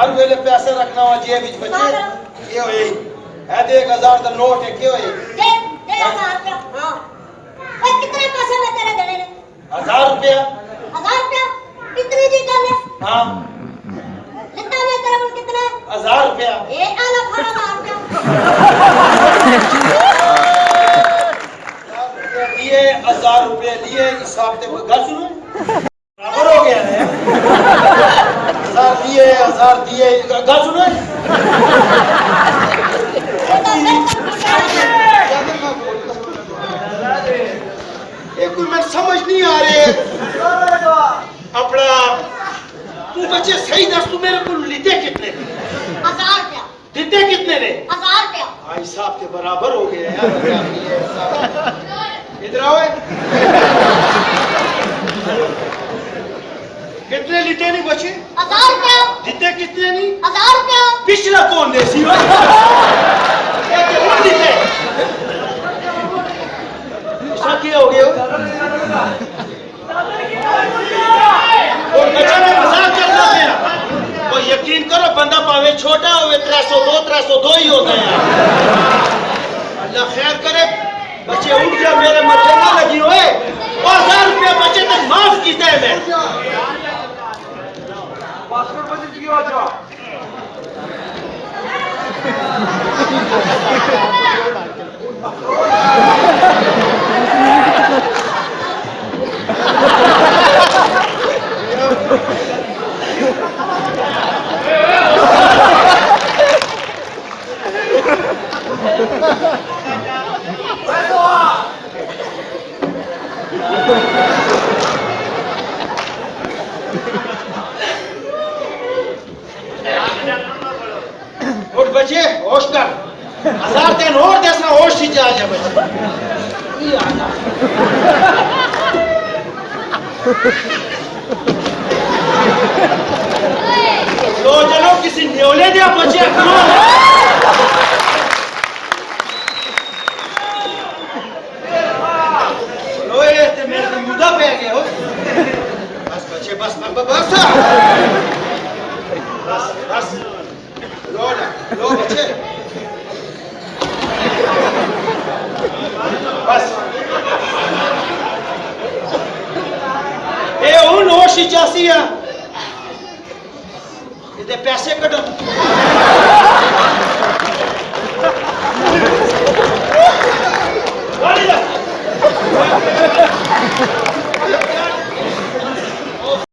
हर वेले पैसे रखना हुआ जेब विच बच्चे के होए है दे 1000 दा नोट है के होए दे 1000 रुपया हां और कितने पैसे में तेरे देने ने 1000 रुपया इतनी दी गल है हां लिखा में तेरे को कितना 1000 रुपया ए आला फड़ा 1000 रुपया दिए 1000 रुपए लिए हिसाब से कोई गल सुनो बराबर हो गया है 1000 दिए गल सुनो एक मैं समझ नहीं आ रहे अपना तू बच्चे सही दस तू मेरे को लेते कितने 1000 रुपया देते कितने ने 1000 रुपया भाई साहब के बराबर हो गए यार इधर आओ कितने लिटे नहीं बचे 1000 रुपया देते कितने नहीं 1000 रुपया पिछला कौन दे सी क्या हो गया और बच्चा ने मजाक करना है वो यकीन करो बंदा पावे छोटा होवे 302 ही होता है अल्लाह खैर करे बच्चे उठ जा मेरे मथे ना लगी होए 1000 रुपया बच्चे तक माफ कीता है मैं पासपोर्ट बदल गया अच्छा उठ बच्चे होश कर 1000 दिन और देना होश ही जा बच्चे लो चलो किसी न्योले दिया बच्चे मेरे को मुद्दा पे आ गया हो बस बच्चे बस बस बस बस लो बच्चे बस ए उन होश ही जासी है इधर पैसे कटो